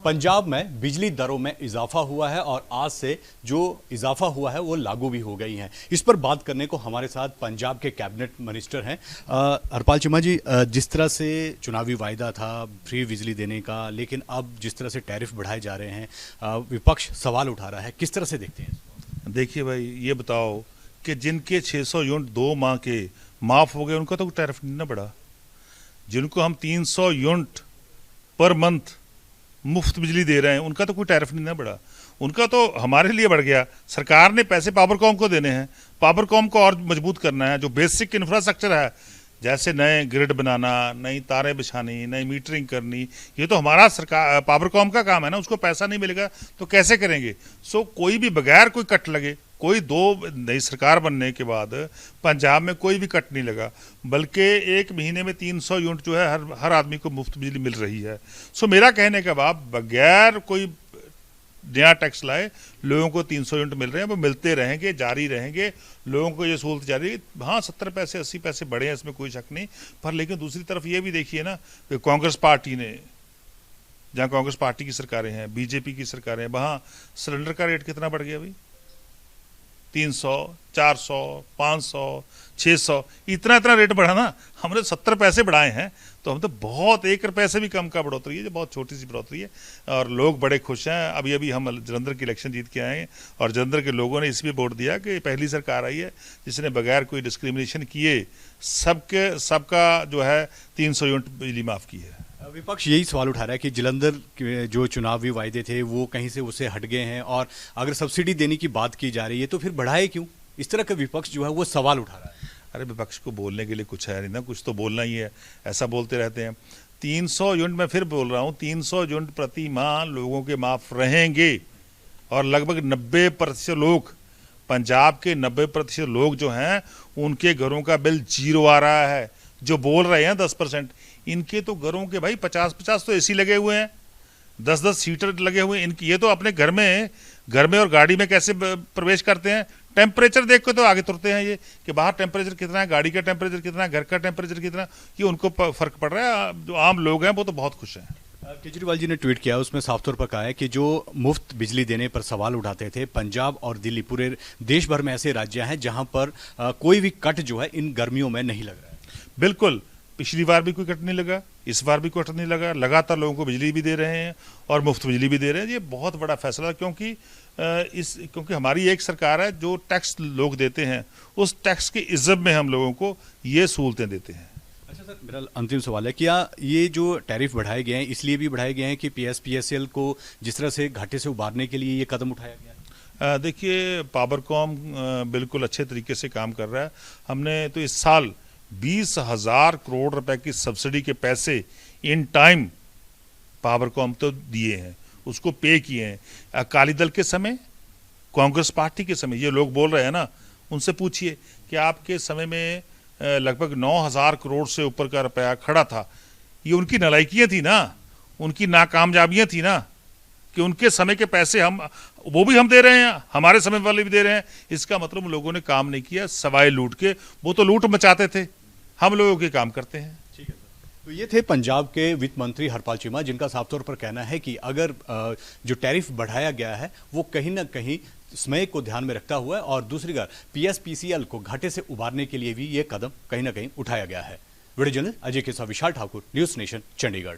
पंजाब में बिजली दरों में इजाफा हुआ है और आज से जो इजाफा हुआ है वो लागू भी हो गई हैं। इस पर बात करने को हमारे साथ पंजाब के कैबिनेट मिनिस्टर हैं हरपाल चीमा जी। जिस तरह से चुनावी वायदा था फ्री बिजली देने का, लेकिन अब जिस तरह से टैरिफ बढ़ाए जा रहे हैं विपक्ष सवाल उठा रहा है, किस तरह से देखते हैं? देखिए भाई, ये बताओ कि जिनके 600 यूनिट 2 माह के माफ हो गए उनका तो टैरिफ नहीं ना बढ़ा। जिनको हम 300 यूनिट पर मंथ मुफ्त बिजली दे रहे हैं उनका तो कोई टैरिफ नहीं ना बढ़ा, उनका तो हमारे लिए बढ़ गया। सरकार ने पैसे पावरकॉम को देने हैं, पावरकॉम को और मजबूत करना है। जो बेसिक इंफ्रास्ट्रक्चर है, जैसे नए ग्रिड बनाना, नई तारें बिछानी, नई मीटरिंग करनी, ये तो हमारा सरकार पावरकॉम का काम है ना। उसको पैसा नहीं मिलेगा तो कैसे करेंगे? सो कोई भी बगैर कोई कट लगे, कोई नई सरकार बनने के बाद पंजाब में कोई भी कट नहीं लगा, बल्कि एक महीने में 300 यूनिट जो है हर आदमी को मुफ्त बिजली मिल रही है। सो मेरा कहने का बात, बगैर कोई नया टैक्स लाए लोगों को 300 यूनिट मिल रहे हैं, वो मिलते रहेंगे, जारी रहेंगे, लोगों को ये सहूलत जारी। हाँ, 70 पैसे 80 पैसे बढ़े हैं, इसमें कोई शक नहीं। पर लेकिन दूसरी तरफ ये भी देखिए ना कि कांग्रेस पार्टी ने, जहाँ कांग्रेस पार्टी की सरकारें हैं, बीजेपी की सरकारें हैं, वहाँ सिलेंडर का रेट कितना बढ़ गया भाई? 300, 400, 500, 600, इतना रेट बढ़ा ना। हमने 70 पैसे बढ़ाए हैं, तो हम तो बहुत 1 रुपये से भी कम का बढ़ोतरी है, जो बहुत छोटी सी बढ़ोतरी है, और लोग बड़े खुश हैं। अभी हम जलंधर की इलेक्शन जीत के आए हैं और जलंधर के लोगों ने इसलिए वोट दिया कि पहली सरकार आई है जिसने बगैर कोई डिस्क्रिमिनेशन किए सबका जो है 300 यूनिट बिजली माफ की है। विपक्ष यही सवाल उठा रहा है कि जलंधर के जो चुनावी वायदे थे वो कहीं से उससे हट गए हैं, और अगर सब्सिडी देने की बात की जा रही है तो फिर बढ़ाए क्यों? इस तरह का विपक्ष जो है वो सवाल उठा रहा है। अरे विपक्ष को बोलने के लिए कुछ है नहीं ना, कुछ तो बोलना ही है, ऐसा बोलते रहते हैं। 300 यूनिट, मैं फिर बोल रहा हूँ, 300 यूनिट प्रति माह लोगों के माफ रहेंगे, और लगभग 90% लोग, पंजाब के 90% लोग जो हैं उनके घरों का बिल 0 आ रहा है। जो बोल रहे हैं 10%, इनके तो घरों के भाई 50-50 तो एसी लगे हुए हैं, 10-10 हीटर लगे हुए हैं इनकी। ये तो अपने घर में और गाड़ी में कैसे प्रवेश करते हैं, टेम्परेचर देख के तो आगे तुरते हैं ये कि बाहर टेम्परेचर कितना है, गाड़ी का टेम्परेचर कितना है, घर का टेम्परेचर कितना, ये उनको फर्क पड़ रहा है। जो आम लोग हैं वो तो बहुत खुश हैं। केजरीवाल जी ने ट्वीट किया, उसमें साफ तौर पर कहा है कि जो मुफ्त बिजली देने पर सवाल उठाते थे, पंजाब और दिल्ली, पूरे देश भर में ऐसे राज्य हैं जहां पर कोई भी कट जो है इन गर्मियों में नहीं लग रहा है। बिल्कुल, पिछली बार भी कोई कट नहीं लगा, इस बार भी कोई कट नहीं लगा, लगातार लोगों को बिजली भी दे रहे हैं और मुफ्त बिजली भी दे रहे हैं। ये बहुत बड़ा फैसला है, क्योंकि हमारी एक सरकार है, जो टैक्स लोग देते हैं उस टैक्स के इज्जत में हम लोगों को ये सहूलतें देते हैं। अच्छा सर, मेरा अंतिम सवाल है, क्या ये जो टैरिफ बढ़ाए गए हैं इसलिए भी बढ़ाए गए हैं कि PSPSL को जिस तरह से घाटे से उबारने के लिए ये कदम उठाया गया है? देखिए, पावरकॉम बिल्कुल अच्छे तरीके से काम कर रहा है। हमने तो इस साल 20,000 करोड़ रुपए की सब्सिडी के पैसे इन टाइम पावरकॉम तो दिए हैं, उसको पे किए हैं। अकाली दल के समय, कांग्रेस पार्टी के समय, ये लोग बोल रहे हैं ना, उनसे पूछिए कि आपके समय में लगभग 9,000 करोड़ से ऊपर का रुपया खड़ा था। ये उनकी नालायकियां थी ना, उनकी नाकामयाबियां थी ना, कि उनके समय के पैसे वो भी हम दे रहे हैं, हमारे समय वाले भी दे रहे हैं। इसका मतलब उन लोगों ने काम नहीं किया, सवाए लूट के। वो तो लूट मचाते थे, हम लोगों के काम करते हैं। ठीक है सर। तो ये थे पंजाब के वित्त मंत्री हरपाल चीमा, जिनका साफ तौर पर कहना है कि अगर जो टैरिफ बढ़ाया गया है वो कहीं ना कहीं समय को ध्यान में रखता हुआ है, और दूसरी बार PSPCL को घाटे से उबारने के लिए भी ये कदम कहीं ना कहीं उठाया गया है। वीडियो जर्नलिस्ट अजय के साथ विशाल ठाकुर, न्यूज़ नेशन, चंडीगढ़।